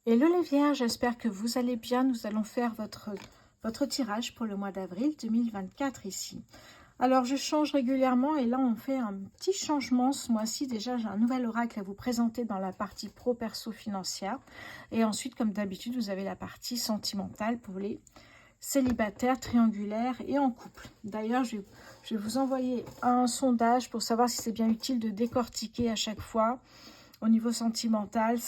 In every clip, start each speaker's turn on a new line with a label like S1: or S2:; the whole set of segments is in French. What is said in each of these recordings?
S1: Hello les Vierges, j'espère que vous allez bien. Nous allons faire votre tirage pour le mois d'avril 2024 ici. Alors je change régulièrement et là on fait un petit changement ce mois-ci. Déjà j'ai un nouvel oracle à vous présenter dans la partie pro-perso financière. Et ensuite comme d'habitude vous avez la partie sentimentale pour les célibataires, triangulaires et en couple. D'ailleurs je vais vous envoyer un sondage pour savoir si c'est bien utile de décortiquer à chaque fois au niveau sentimental,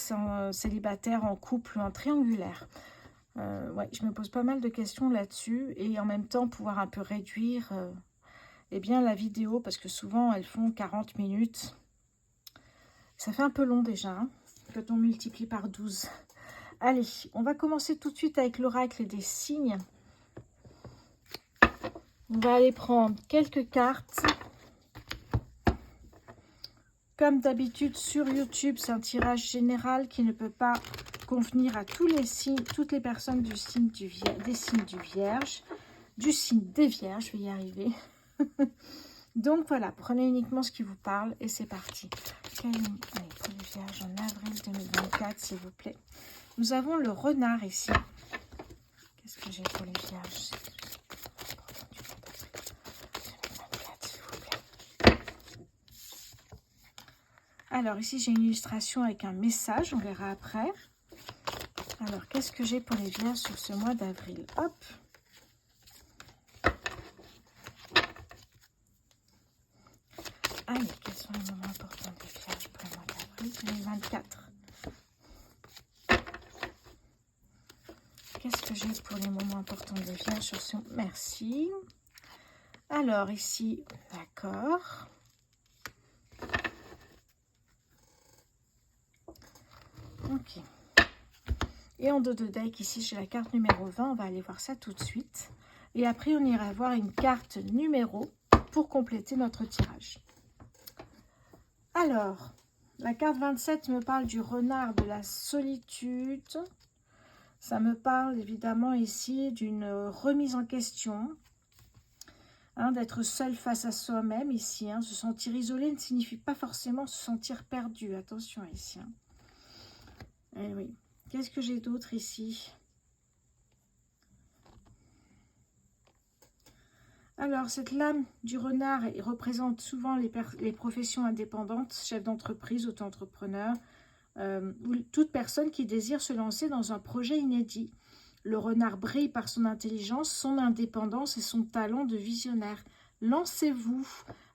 S1: célibataire, en couple ou en triangulaire. Ouais, je me pose pas mal de questions là-dessus et en même temps pouvoir un peu réduire eh bien, la vidéo parce que souvent elles font 40 minutes. Ça fait un peu long déjà hein, quand on multiplie par 12. Allez, on va commencer tout de suite avec l'oracle des signes. On va aller prendre quelques cartes. Comme d'habitude sur YouTube, c'est un tirage général qui ne peut pas convenir à tous les signes, toutes les personnes du signe des signes du Vierge, du signe des Vierges, je vais y arriver. Donc voilà, prenez uniquement ce qui vous parle et c'est parti. Allez, pour les Vierges en avril 2024, s'il vous plaît. Nous avons le renard ici. Qu'est-ce que j'ai pour les Vierges ? Alors ici j'ai une illustration avec un message, on verra après. Alors qu'est-ce que j'ai pour les Vierges sur ce mois d'avril? Hop. Allez, quels sont les moments importants des Vierges pour le mois d'avril 2024? Qu'est-ce que j'ai pour les moments importants des Vierges sur ce... Merci. Alors ici, d'accord. Ok. Et en dos de deck, ici, j'ai la carte numéro 20. On va aller voir ça tout de suite. Et après, on ira voir une carte numéro pour compléter notre tirage. Alors, la carte 27 me parle du renard, de la solitude. Ça me parle évidemment ici d'une remise en question. Hein, d'être seul face à soi-même ici. Hein. Se sentir isolé ne signifie pas forcément se sentir perdu. Attention ici. Hein. Eh oui. Qu'est-ce que j'ai d'autre ici? Alors, cette lame du renard représente souvent les professions indépendantes, chefs d'entreprise, auto-entrepreneurs, ou toute personne qui désire se lancer dans un projet inédit. Le renard brille par son intelligence, son indépendance et son talent de visionnaire. Lancez-vous.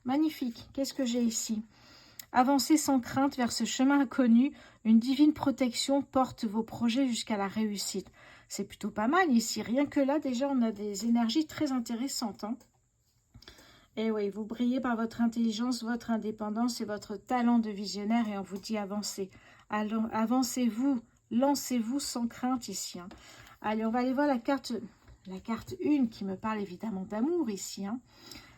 S1: Magnifique. Qu'est-ce que j'ai ici? Avancez sans crainte vers ce chemin inconnu. Une divine protection porte vos projets jusqu'à la réussite. C'est plutôt pas mal ici. Rien que là, déjà, on a des énergies très intéressantes. Hein. Et oui, vous brillez par votre intelligence, votre indépendance et votre talent de visionnaire. Et on vous dit avancez. Alors, avancez-vous, lancez-vous sans crainte ici. Hein. Allez, on va aller voir la carte 1 qui me parle évidemment d'amour ici. Hein.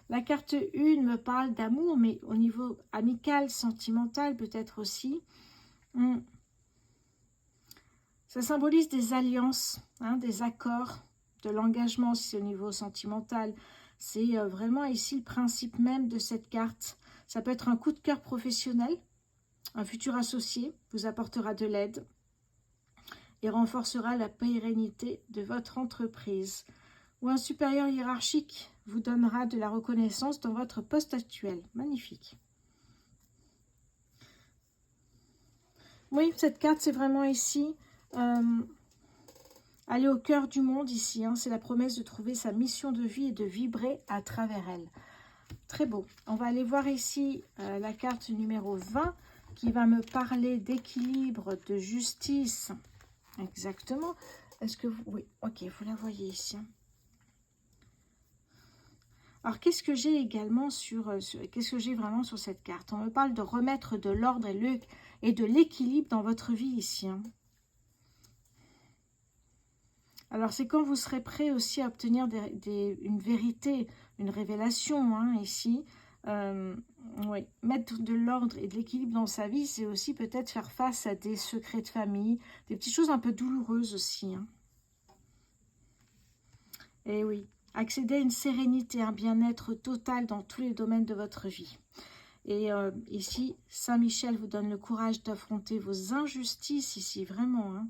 S1: La carte 1 me parle d'amour, mais au niveau amical, sentimental peut-être aussi. Ça symbolise des alliances, hein, des accords, de l'engagement aussi au niveau sentimental. C'est vraiment ici le principe même de cette carte. Ça peut être un coup de cœur professionnel. Un futur associé vous apportera de l'aide et renforcera la pérennité de votre entreprise. Ou un supérieur hiérarchique vous donnera de la reconnaissance dans votre poste actuel. Magnifique. Oui, cette carte, c'est vraiment ici, aller au cœur du monde ici. Hein, c'est la promesse de trouver sa mission de vie et de vibrer à travers elle. Très beau. On va aller voir ici la carte numéro 20 qui va me parler d'équilibre, de justice. Exactement. Est-ce que vous... Oui, ok, vous la voyez ici. Alors, qu'est-ce que j'ai également qu'est-ce que j'ai vraiment sur cette carte? On me parle de remettre de l'ordre et de l'équilibre dans votre vie ici. Hein. Alors, c'est quand vous serez prêt aussi à obtenir une vérité, une révélation hein, ici. Oui, mettre de l'ordre et de l'équilibre dans sa vie, c'est aussi peut-être faire face à des secrets de famille, des petites choses un peu douloureuses aussi. Hein. Et oui, accéder à une sérénité, un bien-être total dans tous les domaines de votre vie. Et ici, Saint Michel vous donne le courage d'affronter vos injustices ici, vraiment. Hein.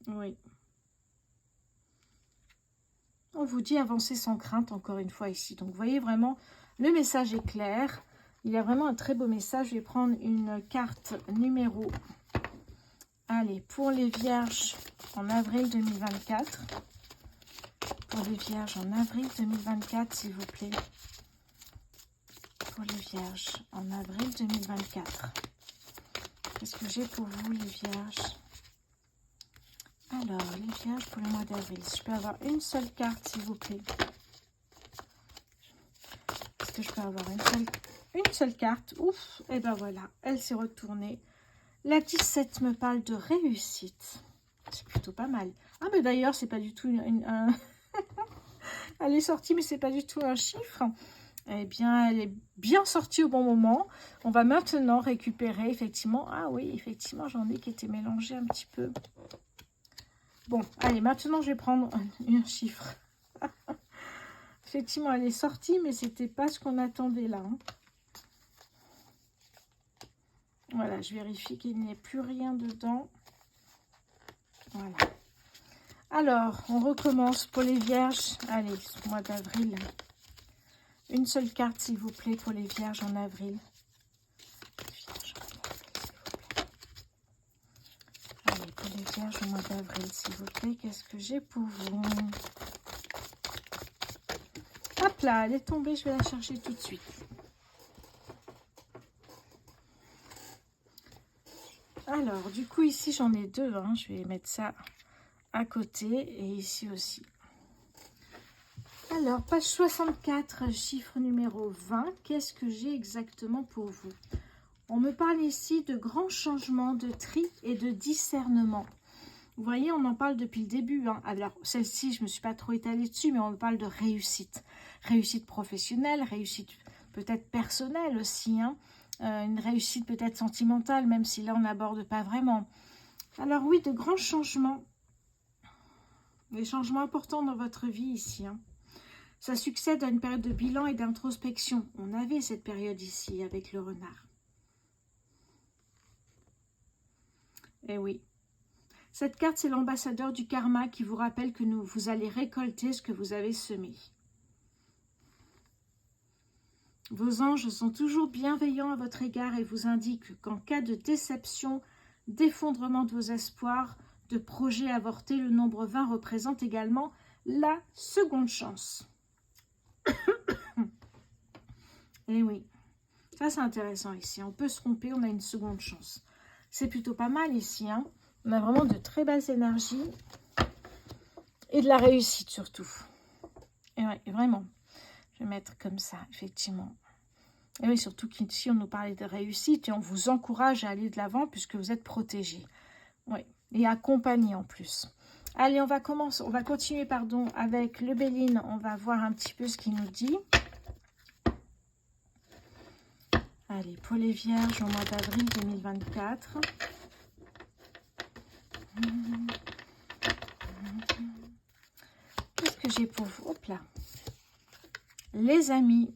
S1: Oui. On vous dit avancer sans crainte, encore une fois ici. Donc, vous voyez vraiment, le message est clair. Il y a vraiment un très beau message. Je vais prendre une carte numéro... Allez, pour les vierges en avril 2024. Pour les vierges en avril 2024, s'il vous plaît. Pour les vierges en avril 2024. Qu'est-ce que j'ai pour vous, les vierges? Alors, les vierges pour le mois d'avril. Si je peux avoir une seule carte, s'il vous plaît. Est-ce que je peux avoir une seule carte? Ouf, et ben voilà, elle s'est retournée. La 17 me parle de réussite. C'est plutôt pas mal. Ah, mais d'ailleurs, c'est pas du tout un... Elle est sortie, mais c'est pas du tout un chiffre. Eh bien, elle est bien sortie au bon moment. On va maintenant récupérer, effectivement... Ah oui, effectivement, j'en ai qui étaient mélangés un petit peu. Bon, allez, maintenant, je vais prendre un chiffre. Effectivement, elle est sortie, mais c'était pas ce qu'on attendait là. Hein. Voilà, je vérifie qu'il n'y ait plus rien dedans. Voilà. Alors, on recommence pour les vierges. Allez, ce mois d'avril. Une seule carte, s'il vous plaît, pour les vierges en avril. Allez, pour les vierges au mois d'avril, s'il vous plaît, qu'est-ce que j'ai pour vous? Hop là, elle est tombée, je vais la chercher tout de suite. Alors, du coup, ici, j'en ai deux. Hein. Je vais mettre ça à côté et ici aussi. Alors, page 64, chiffre numéro 20. Qu'est-ce que j'ai exactement pour vous? On me parle ici de grands changements, de tri et de discernement. Vous voyez, on en parle depuis le début. Hein. Alors, celle-ci, je ne me suis pas trop étalée dessus, mais on me parle de réussite. Réussite professionnelle, réussite peut-être personnelle aussi. Hein. Une réussite peut-être sentimentale, même si là, on n'aborde pas vraiment. Alors oui, de grands changements. Des changements importants dans votre vie ici. Hein. Ça succède à une période de bilan et d'introspection. On avait cette période ici avec le renard. Eh oui. Cette carte, c'est l'ambassadeur du karma qui vous rappelle que vous allez récolter ce que vous avez semé. Vos anges sont toujours bienveillants à votre égard et vous indiquent qu'en cas de déception, d'effondrement de vos espoirs, de projets avortés, le nombre 20 représente également la seconde chance. Et oui, ça c'est intéressant ici. On peut se tromper, on a une seconde chance. C'est plutôt pas mal ici. Hein. On a vraiment de très belles énergies et de la réussite surtout. Et ouais, vraiment. Je vais mettre comme ça, effectivement. Et oui, surtout qu'ici, on nous parlait de réussite et on vous encourage à aller de l'avant puisque vous êtes protégés. Oui, et accompagnés en plus. Allez, on va continuer pardon, avec le Béline. On va voir un petit peu ce qu'il nous dit. Allez, pour les vierges au mois d'avril 2024. Qu'est-ce que j'ai pour vous? Hop là. Les amis.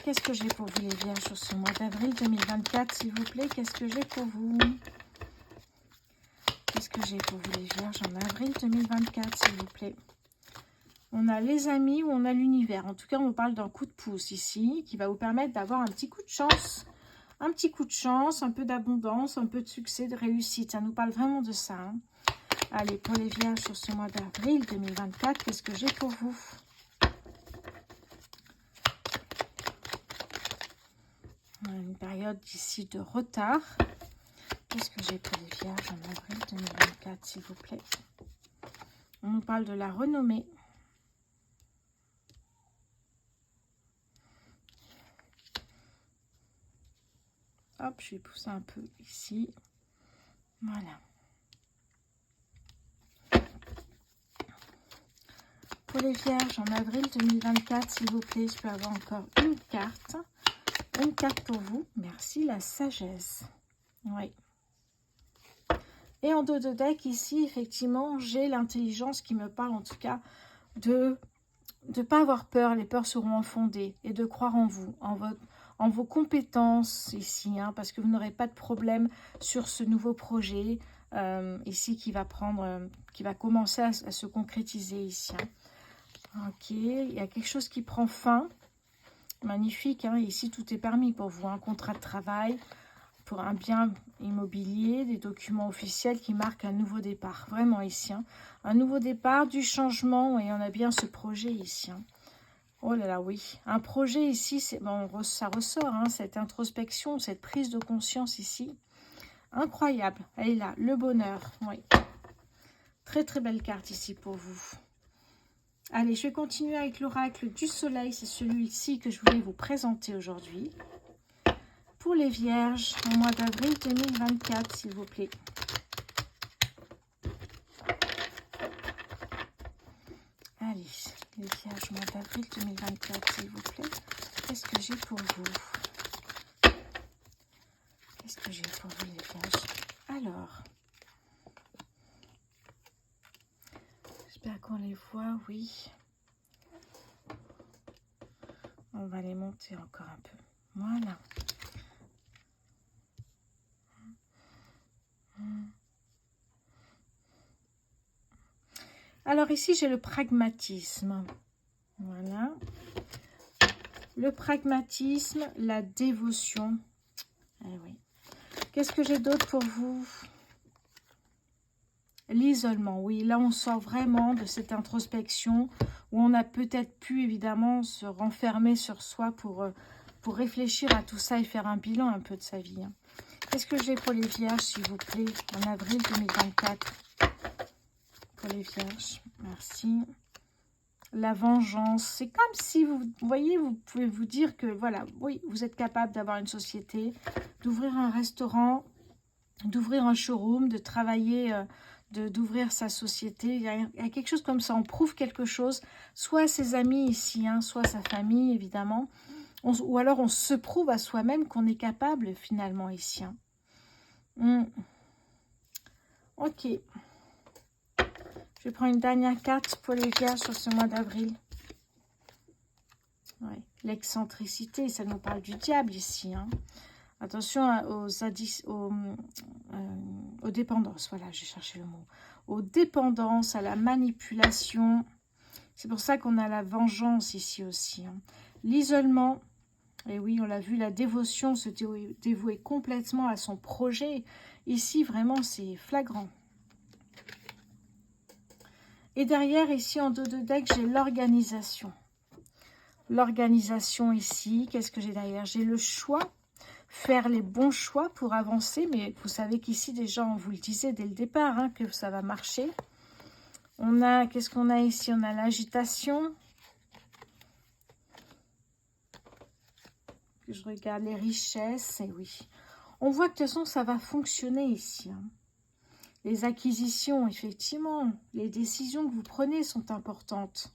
S1: Qu'est-ce que j'ai pour vous les vierges sur ce mois d'avril 2024, s'il vous plaît? Qu'est-ce que j'ai pour vous? Qu'est-ce que j'ai pour vous les vierges en avril 2024, s'il vous plaît? On a les amis ou on a l'univers. En tout cas, on parle d'un coup de pouce ici qui va vous permettre d'avoir un petit coup de chance. Un petit coup de chance, un peu d'abondance, un peu de succès, de réussite. Ça nous parle vraiment de ça. Hein. Allez, pour les vierges sur ce mois d'avril 2024, qu'est-ce que j'ai pour vous? Une période d'ici de retard. Qu'est-ce que j'ai pour les vierges en avril 2024, s'il vous plaît? On nous parle de la renommée. Hop, je vais pousser un peu ici. Voilà. Pour les vierges en avril 2024, s'il vous plaît, je peux avoir encore une carte. Une carte pour vous. Merci, la sagesse. Oui. Et en dos de deck, ici, effectivement, j'ai l'intelligence qui me parle, en tout cas, de ne pas avoir peur. Les peurs seront infondées. Et de croire en vous, en vos compétences ici, hein, parce que vous n'aurez pas de problème sur ce nouveau projet. ici qui va qui va commencer à se concrétiser ici. Hein. Ok, il y a quelque chose qui prend fin. Magnifique, hein. Ici tout est permis pour vous. Un contrat de travail, pour un bien immobilier, des documents officiels qui marquent un nouveau départ. Vraiment ici. Hein. Un nouveau départ, du changement, et on a bien ce projet ici. Hein. Oh là là, oui. Un projet ici, bon, ça ressort, hein, cette introspection, cette prise de conscience ici. Incroyable. Elle est là, le bonheur. Oui. Très très belle carte ici pour vous. Allez, je vais continuer avec l'oracle du soleil. C'est celui-ci que je voulais vous présenter aujourd'hui. Pour les vierges, au mois d'avril 2024, s'il vous plaît. Allez, les vierges, au mois d'avril 2024, s'il vous plaît. Qu'est-ce que j'ai pour vous? Qu'est-ce que j'ai pour vous, les vierges? Alors, j'espère qu'on les voit, oui. On va les monter encore un peu. Voilà. Alors ici, j'ai le pragmatisme. Voilà. Le pragmatisme, la dévotion. Eh oui. Qu'est-ce que j'ai d'autre pour vous? L'isolement, oui. Là, on sort vraiment de cette introspection où on a peut-être pu, évidemment, se renfermer sur soi pour réfléchir à tout ça et faire un bilan un peu de sa vie. Hein. Qu'est-ce que j'ai pour les vierges, s'il vous plaît, en avril 2024? Pour les vierges, merci. La vengeance, c'est comme si vous voyez, vous pouvez vous dire que voilà, oui, vous êtes capable d'avoir une société, d'ouvrir un restaurant, d'ouvrir un showroom, de travailler, d'ouvrir sa société. Il y a quelque chose comme ça, on prouve quelque chose, soit à ses amis ici, hein, soit à sa famille évidemment, ou alors on se prouve à soi-même qu'on est capable finalement ici. Hein. Ok. Je prends une dernière carte pour les vierges sur ce mois d'avril. Ouais. L'excentricité, ça nous parle du diable ici. Hein. Attention aux dépendances. Voilà, j'ai cherché le mot. Aux dépendances, à la manipulation. C'est pour ça qu'on a la vengeance ici aussi. Hein. L'isolement. Et oui, on l'a vu, la dévotion, se dévouer complètement à son projet. Ici, vraiment, c'est flagrant. Et derrière, ici, en dos de deck, j'ai l'organisation. L'organisation ici, qu'est-ce que j'ai derrière? J'ai le choix, faire les bons choix pour avancer. Mais vous savez qu'ici, déjà, on vous le disait dès le départ, hein, que ça va marcher. On a, qu'est-ce qu'on a ici? On a l'agitation. Je regarde les richesses, et oui. On voit que de toute façon, ça va fonctionner ici. Hein. Les acquisitions, effectivement, les décisions que vous prenez sont importantes.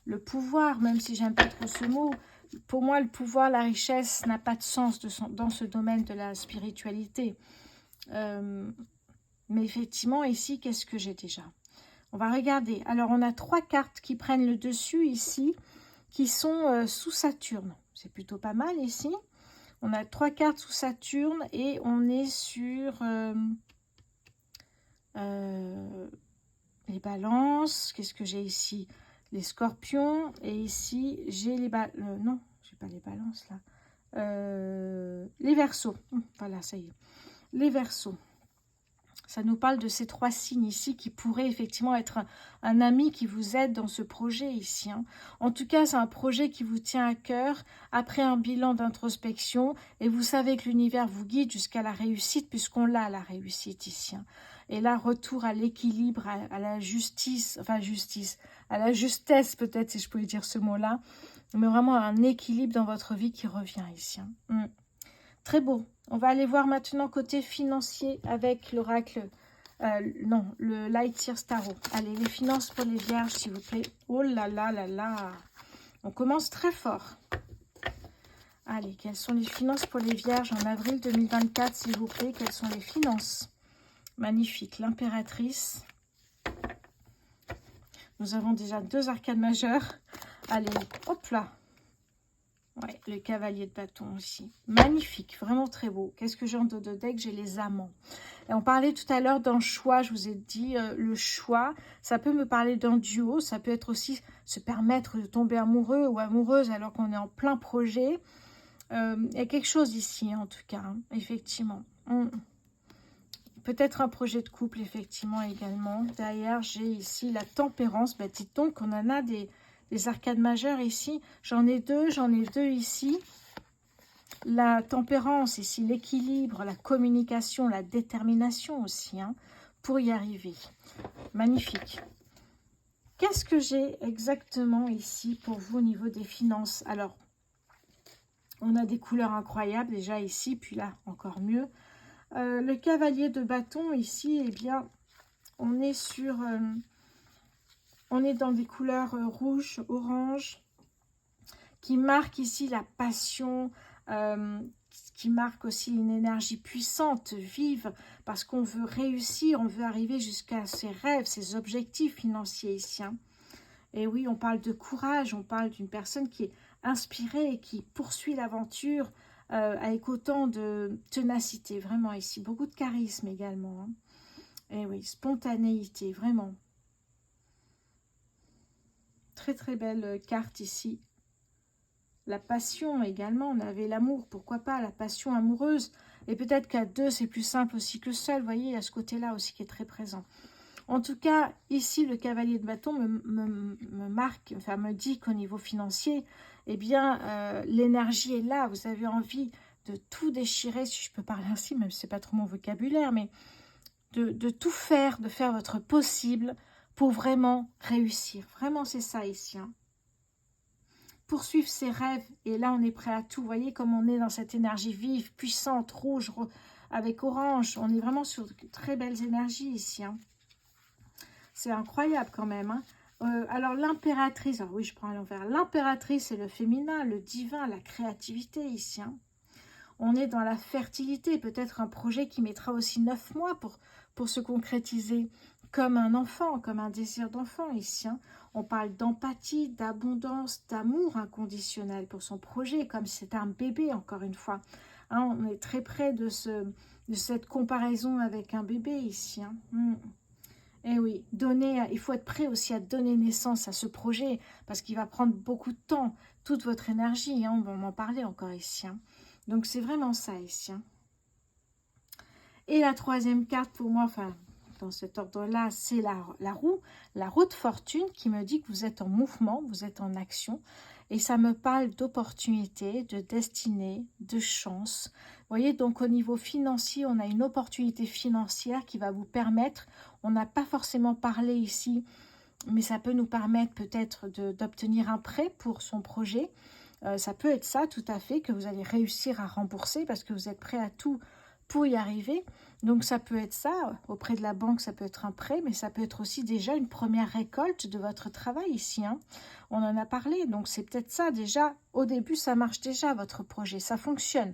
S1: Le pouvoir, même si j'aime pas trop ce mot, pour moi, le pouvoir, la richesse n'a pas de sens dans ce domaine de la spiritualité. Mais effectivement, ici, qu'est-ce que j'ai déjà? On va regarder. Alors, on a 3 cartes qui prennent le dessus ici, qui sont sous Saturne. C'est plutôt pas mal ici. On a 3 cartes sous Saturne et on est sur les balances. Qu'est-ce que j'ai ici? Les scorpions. Et ici, j'ai les balances. Non, j'ai pas les balances là. Les verseaux. Voilà, ça y est. Les verseaux. Ça nous parle de ces 3 signes ici qui pourraient effectivement être un ami qui vous aide dans ce projet ici. Hein. En tout cas, c'est un projet qui vous tient à cœur après un bilan d'introspection. Et vous savez que l'univers vous guide jusqu'à la réussite puisqu'on l'a la réussite ici. Hein. Et là, retour à l'équilibre, à la justice, enfin justice, à la justesse peut-être si je pouvais dire ce mot-là. Mais vraiment un équilibre dans votre vie qui revient ici. Hein. Très beau. On va aller voir maintenant côté financier avec l'oracle, le Light Year Tarot. Allez, les finances pour les vierges, s'il vous plaît. Oh là là là là. On commence très fort. Allez, quelles sont les finances pour les vierges en avril 2024, s'il vous plaît? Quelles sont les finances? Magnifique. L'impératrice. Nous avons déjà 2 arcanes majeures. Allez, hop là. Ouais, le cavalier de bâton aussi. Magnifique, vraiment très beau. Qu'est-ce que j'ai en dos de deck? J'ai les amants. Et on parlait tout à l'heure d'un choix, je vous ai dit, le choix, ça peut me parler d'un duo, ça peut être aussi se permettre de tomber amoureux ou amoureuse alors qu'on est en plein projet. Il y a quelque chose ici, hein, en tout cas, hein, effectivement. Peut-être un projet de couple, effectivement, également. Derrière, j'ai ici la tempérance. Bah, dites donc, on en a des arcades majeures ici. J'en ai deux ici. La tempérance ici, l'équilibre, la communication, la détermination aussi, hein, pour y arriver. Magnifique. Qu'est-ce que j'ai exactement ici pour vous au niveau des finances? Alors, on a des couleurs incroyables déjà ici, puis là, encore mieux. Le cavalier de bâton ici, eh bien, on est sur... on est dans des couleurs rouge, orange, qui marquent ici la passion, qui marque aussi une énergie puissante, vive, parce qu'on veut réussir, on veut arriver jusqu'à ses rêves, ses objectifs financiers ici. Hein. Et oui, on parle de courage, on parle d'une personne qui est inspirée et qui poursuit l'aventure avec autant de ténacité, vraiment ici. Beaucoup de charisme également. Hein. Et oui, spontanéité, vraiment. Très très belle carte ici. La passion également, on avait l'amour, pourquoi pas, la passion amoureuse. Et peut-être qu'à deux, c'est plus simple aussi que seul, vous voyez, il y a ce côté-là aussi qui est très présent. En tout cas, ici, le cavalier de bâton me marque, enfin me dit qu'au niveau financier, eh bien, l'énergie est là. Vous avez envie de tout déchirer, si je peux parler ainsi, même si ce n'est pas trop mon vocabulaire, mais de tout faire, de faire votre possible pour vraiment réussir. Vraiment, c'est ça ici. Hein. Poursuivre ses rêves, et là, on est prêt à tout. Vous voyez comme on est dans cette énergie vive, puissante, rouge, avec orange. On est vraiment sur de très belles énergies ici. Hein. C'est incroyable quand même. Hein. Alors l'impératrice, alors oui je prends à l'envers. L'impératrice c'est le féminin, le divin, la créativité ici. Hein. On est dans la fertilité, peut-être un projet qui mettra aussi 9 mois pour se concrétiser comme un enfant, comme un désir d'enfant ici. Hein. On parle d'empathie, d'abondance, d'amour inconditionnel pour son projet, comme c'est un bébé encore une fois. Hein, on est très près de cette comparaison avec un bébé ici. Hein. Eh oui, il faut être prêt aussi à donner naissance à ce projet parce qu'il va prendre beaucoup de temps, toute votre énergie, hein, on va en parler encore ici. Hein. Donc c'est vraiment ça ici. Hein. Et la troisième carte pour moi, enfin dans cet ordre-là, c'est la roue de fortune qui me dit que vous êtes en mouvement, vous êtes en action. Et ça me parle d'opportunité, de destinée, de chance. Vous voyez, donc au niveau financier, on a une opportunité financière qui va vous permettre, on n'a pas forcément parlé ici, mais ça peut nous permettre peut-être d'obtenir un prêt pour son projet. Ça peut être ça tout à fait, que vous allez réussir à rembourser parce que vous êtes prêt à tout pour y arriver. Donc ça peut être ça, auprès de la banque ça peut être un prêt, mais ça peut être aussi déjà une première récolte de votre travail ici. Hein. On en a parlé, donc c'est peut-être ça déjà, au début ça marche déjà votre projet, ça fonctionne.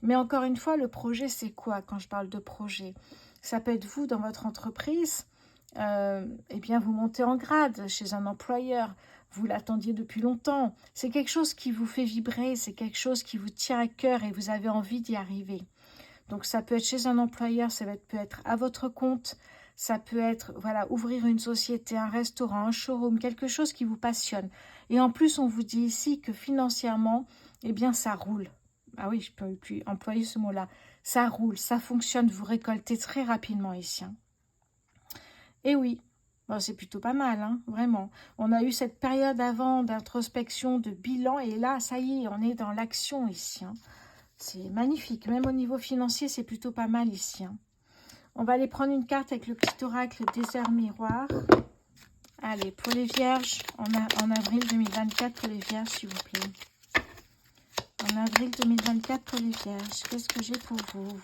S1: Mais encore une fois, le projet c'est quoi quand je parle de projet? Ça peut être vous dans votre entreprise, eh bien vous montez en grade chez un employeur, vous l'attendiez depuis longtemps, c'est quelque chose qui vous fait vibrer, c'est quelque chose qui vous tient à cœur et vous avez envie d'y arriver. Donc ça peut être chez un employeur, peut être à votre compte, ça peut être voilà, ouvrir une société, un restaurant, un showroom, quelque chose qui vous passionne. Et en plus, on vous dit ici que financièrement, eh bien ça roule. Ah oui, je ne peux plus employer ce mot-là. Ça roule, ça fonctionne, vous récoltez très rapidement ici. Hein. Et oui, bon, c'est plutôt pas mal, hein, vraiment. On a eu cette période avant d'introspection, de bilan, et là, ça y est, on est dans l'action ici. Hein. C'est magnifique, même au niveau financier, c'est plutôt pas mal ici. Hein. On va aller prendre une carte avec le petit oracle désert miroir. Allez, pour les vierges, en avril 2024, pour les vierges, s'il vous plaît. En avril 2024, pour les vierges, qu'est-ce que j'ai pour vous?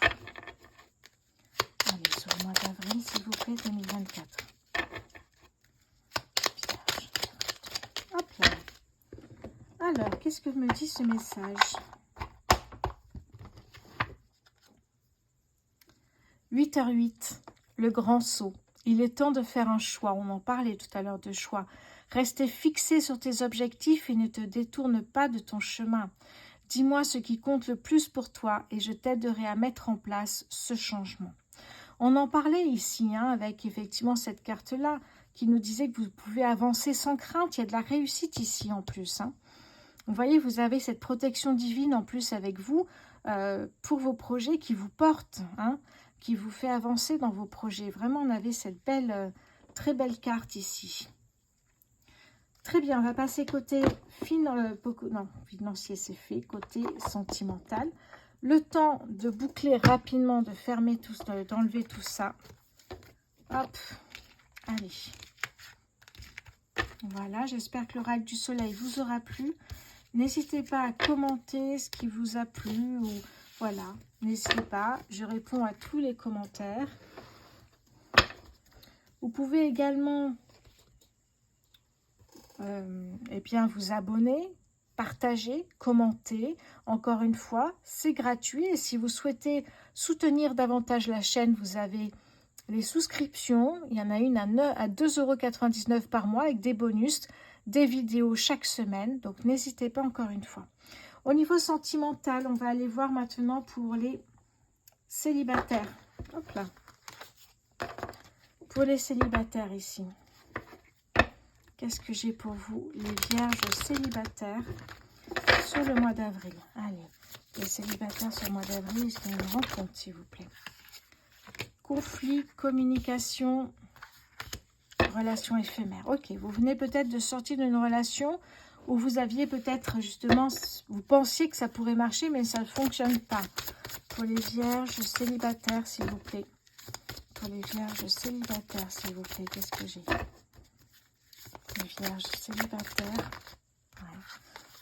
S1: Allez, sur le mois d'avril, s'il vous plaît, 2024. Vierge. Hop là. Alors, qu'est-ce que me dit ce message? 8h08, le grand saut. Il est temps de faire un choix. On en parlait tout à l'heure de choix. Restez fixé sur tes objectifs et ne te détourne pas de ton chemin. Dis-moi ce qui compte le plus pour toi et je t'aiderai à mettre en place ce changement. On en parlait ici, avec effectivement cette carte-là, qui nous disait que vous pouvez avancer sans crainte. Il y a de la réussite ici en plus. Vous voyez, vous avez cette protection divine en plus avec vous pour vos projets qui vous portent, qui vous fait avancer dans vos projets. Vraiment, on avait cette belle, très belle carte ici. Très bien, on va passer côté financier, c'est fait, côté sentimental. Le temps de boucler rapidement, de fermer tout, d'enlever tout ça. Hop, allez. Voilà, j'espère que l'oracle du soleil vous aura plu. N'hésitez pas à commenter ce qui vous a plu. Ou voilà, n'hésitez pas, je réponds à tous les commentaires. Vous pouvez également vous abonner, partager, commenter. Encore une fois, c'est gratuit. Et si vous souhaitez soutenir davantage la chaîne, vous avez les souscriptions. Il y en a une à 2,99 € par mois avec des bonus, des vidéos chaque semaine. Donc, n'hésitez pas encore une fois. Au niveau sentimental, on va aller voir maintenant pour les célibataires. Hop là. Pour les célibataires ici. Qu'est-ce que j'ai pour vous, les vierges célibataires, sur le mois d'avril? Allez, les célibataires sur le mois d'avril, est-ce qu'il y a une rencontre, s'il vous plaît? Conflit, communication, relation éphémère. Ok, vous venez peut-être de sortir d'une relation où vous aviez peut-être justement, vous pensiez que ça pourrait marcher, mais ça ne fonctionne pas. Pour les vierges célibataires, s'il vous plaît. Pour les vierges célibataires, s'il vous plaît, qu'est-ce que j'ai? Les vierges célibataires,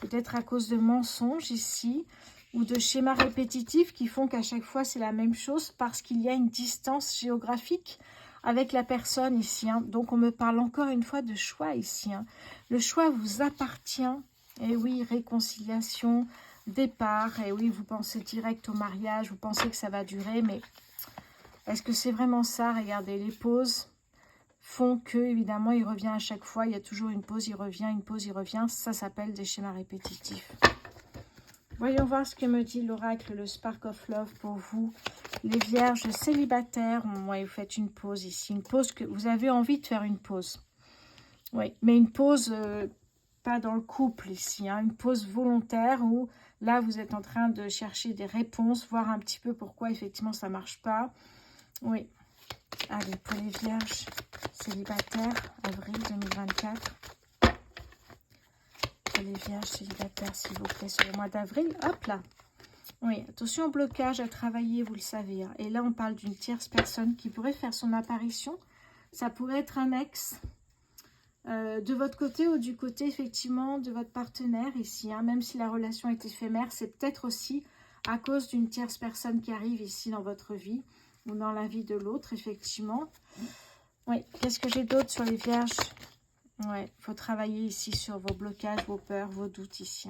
S1: peut-être à cause de mensonges ici, ou de schémas répétitifs qui font qu'à chaque fois c'est la même chose, parce qu'il y a une distance géographique avec la personne ici. Donc on me parle encore une fois de choix ici. Le choix vous appartient. Et oui, réconciliation, départ. Et oui, vous pensez direct au mariage, vous pensez que ça va durer, mais est-ce que c'est vraiment ça? Regardez, les pauses font que, évidemment, il revient à chaque fois. Il y a toujours une pause, il revient, une pause, il revient. Ça s'appelle des schémas répétitifs. Voyons voir ce que me dit l'oracle, le Spark of Love pour vous. Les vierges célibataires, vous faites une pause ici. Une pause que vous avez envie de faire une pause. Oui, mais une pause pas dans le couple ici. Une pause volontaire où là, vous êtes en train de chercher des réponses, voir un petit peu pourquoi effectivement ça ne marche pas. Oui. Allez, pour les vierges célibataires, avril 2024. Pour les vierges célibataires, s'il vous plaît, sur le mois d'avril. Hop là. Oui, attention au blocage à travailler, vous le savez. Et là, on parle d'une tierce personne qui pourrait faire son apparition. Ça pourrait être un ex de votre côté ou du côté, effectivement, de votre partenaire ici. Même si la relation est éphémère, c'est peut-être aussi à cause d'une tierce personne qui arrive ici dans votre vie. Ou dans la vie de l'autre, effectivement. Oui, qu'est-ce que j'ai d'autre sur les vierges? Oui, il faut travailler ici sur vos blocages, vos peurs, vos doutes ici.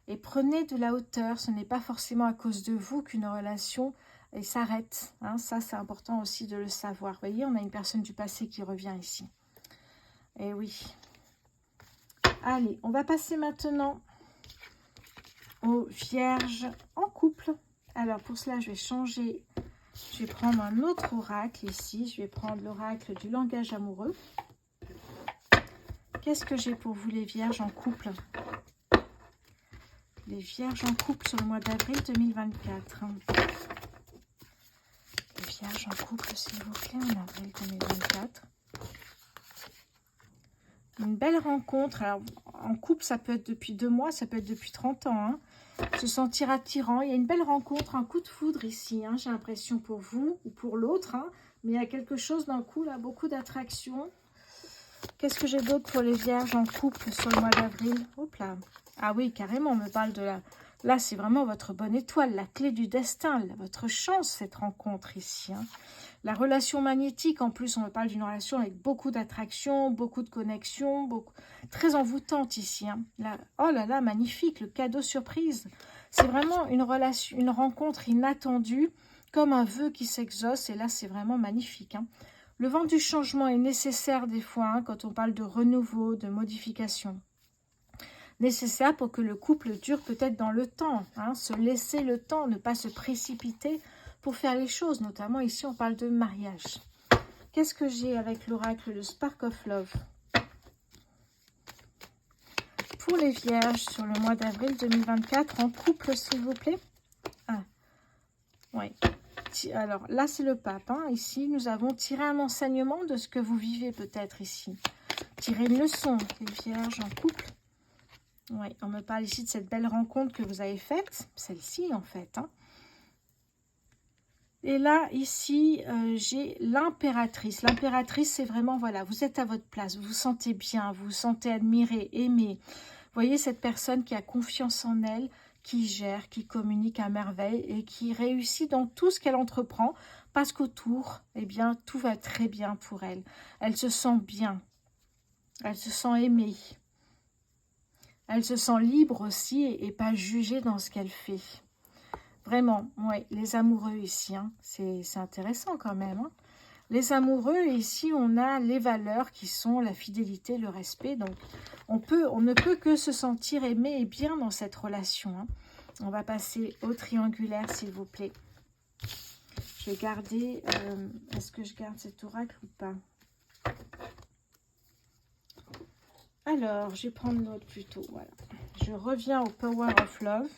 S1: Et prenez de la hauteur. Ce n'est pas forcément à cause de vous qu'une relation s'arrête. Ça, c'est important aussi de le savoir. Vous voyez, on a une personne du passé qui revient ici. Et oui. Allez, on va passer maintenant aux vierges en couple. Alors, pour cela, je vais changer... Je vais prendre un autre oracle ici. Je vais prendre l'oracle du langage amoureux. Qu'est-ce que j'ai pour vous, les vierges en couple? Les vierges en couple sur le mois d'avril 2024. Les vierges en couple, s'il vous plaît, en avril 2024. Une belle rencontre. Alors, en couple, ça peut être depuis 2 mois, ça peut être depuis 30 ans. Se sentir attirant. Il y a une belle rencontre, un coup de foudre ici. J'ai l'impression pour vous ou pour l'autre. Mais il y a quelque chose d'un coup, là, beaucoup d'attraction. Qu'est-ce que j'ai d'autre pour les vierges en couple sur le mois d'avril? Hop là. Ah oui, carrément, on me parle de la... Là, c'est vraiment votre bonne étoile, la clé du destin, votre chance, cette rencontre ici. La relation magnétique, en plus, on me parle d'une relation avec beaucoup d'attraction, beaucoup de connexion, très envoûtante ici. Là, oh là là, magnifique, le cadeau surprise. C'est vraiment une relation, une rencontre inattendue, comme un vœu qui s'exauce. Et là, c'est vraiment magnifique. Le vent du changement est nécessaire des fois, hein, quand on parle de renouveau, de modification. Nécessaire pour que le couple dure peut-être dans le temps, hein, se laisser le temps, ne pas se précipiter pour faire les choses. Notamment ici, on parle de mariage. Qu'est-ce que j'ai avec l'oracle, le Spark of Love? Pour les vierges sur le mois d'avril 2024, en couple, s'il vous plaît. Ah, oui. Alors, là, c'est le pape. Hein. Ici, nous avons tiré un enseignement de ce que vous vivez peut-être ici. Tirez une leçon, les vierges en couple. Oui, on me parle ici de cette belle rencontre que vous avez faite. Celle-ci, en fait. Hein. Et là, ici, j'ai l'impératrice. L'impératrice, c'est vraiment, voilà, vous êtes à votre place. Vous vous sentez bien, vous vous sentez admiré, aimé. Vous voyez cette personne qui a confiance en elle, qui gère, qui communique à merveille et qui réussit dans tout ce qu'elle entreprend parce qu'autour, eh bien, tout va très bien pour elle. Elle se sent bien, elle se sent aimée, elle se sent libre aussi et pas jugée dans ce qu'elle fait. Vraiment, ouais, les amoureux ici, hein, c'est intéressant quand même. Hein. Les amoureux, ici, on a les valeurs qui sont la fidélité, le respect. Donc, on ne peut que se sentir aimé et bien dans cette relation. Hein. On va passer au triangulaire, s'il vous plaît. Je vais garder... Est-ce que je garde cet oracle ou pas? Alors, je vais prendre l'autre plutôt. Voilà. Je reviens au Power of Love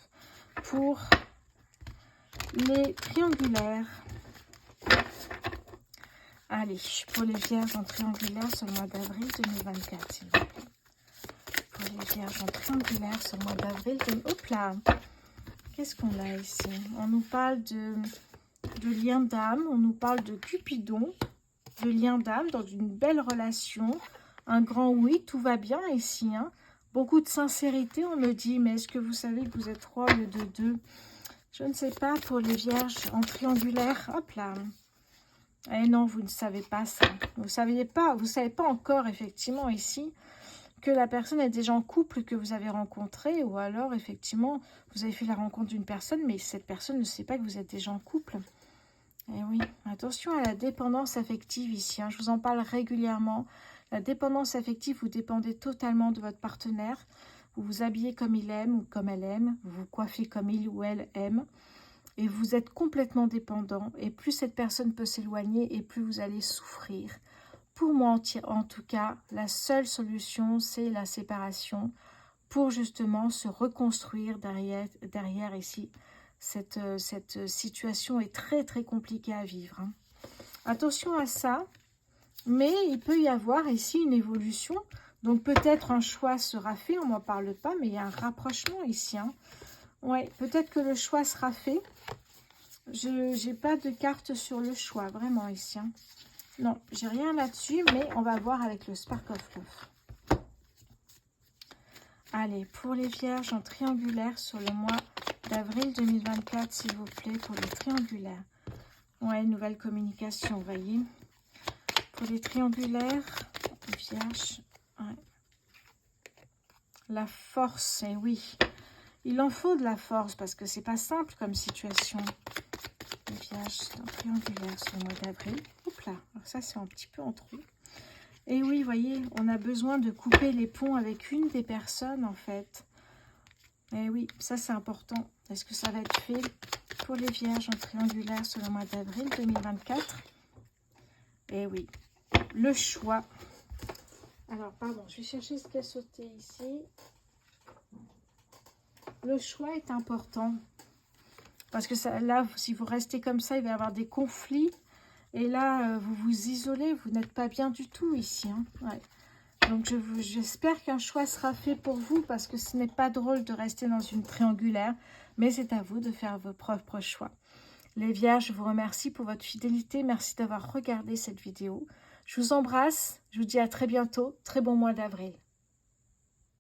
S1: pour les triangulaires. Allez, pour les vierges en triangulaire sur le mois d'avril 2024, s'il vous plaît. Pour les vierges en triangulaire sur le mois d'avril 2024. Hop là! Qu'est-ce qu'on a ici? On nous parle de lien d'âme, on nous parle de Cupidon, de lien d'âme dans une belle relation. Un grand oui, tout va bien ici. Hein. Beaucoup de sincérité, on me dit, mais est-ce que vous savez que vous êtes 3 au lieu de 2? Je ne sais pas pour les vierges en triangulaire. Hop là! Eh non, vous ne savez pas ça. Vous savez pas encore effectivement ici que la personne est déjà en couple que vous avez rencontré, ou alors effectivement vous avez fait la rencontre d'une personne, mais cette personne ne sait pas que vous êtes déjà en couple. Eh oui, attention à la dépendance affective ici. Hein. Je vous en parle régulièrement. La dépendance affective, vous dépendez totalement de votre partenaire. Vous vous habillez comme il aime ou comme elle aime. Vous vous coiffez comme il ou elle aime. Et vous êtes complètement dépendant. Et plus cette personne peut s'éloigner, et plus vous allez souffrir. Pour moi, en tout cas, la seule solution, c'est la séparation pour justement se reconstruire derrière ici. Cette situation est très, très compliquée à vivre. Hein. Attention à ça, mais il peut y avoir ici une évolution. Donc, peut-être un choix sera fait, on n'en parle pas, mais il y a un rapprochement ici. Hein. Ouais, peut-être que le choix sera fait. Je n'ai pas de carte sur le choix, vraiment ici. Hein. Non, j'ai rien là-dessus, mais on va voir avec le Spark of Love. Allez, pour les vierges en triangulaire sur le mois d'avril 2024, s'il vous plaît, pour les triangulaires. Ouais, nouvelle communication, vous voyez. Pour les triangulaires, vierges, ouais. La force, et oui. Il en faut de la force parce que c'est pas simple comme situation. Les vierges en triangulaire sur le mois d'avril. Hop là, alors ça c'est un petit peu en trou. Et oui, vous voyez, on a besoin de couper les ponts avec une des personnes en fait. Et oui, ça c'est important. Est-ce que ça va être fait pour les vierges en triangulaire sur le mois d'avril 2024? Et oui, le choix. Alors, pardon, je vais chercher ce qui a sauté ici. Le choix est important. Parce que ça, là, si vous restez comme ça, il va y avoir des conflits. Et là, vous vous isolez, vous n'êtes pas bien du tout ici. Hein. Ouais. Donc, j'espère qu'un choix sera fait pour vous parce que ce n'est pas drôle de rester dans une triangulaire. Mais c'est à vous de faire vos propres choix. Les vierges, je vous remercie pour votre fidélité. Merci d'avoir regardé cette vidéo. Je vous embrasse. Je vous dis à très bientôt. Très bon mois d'avril.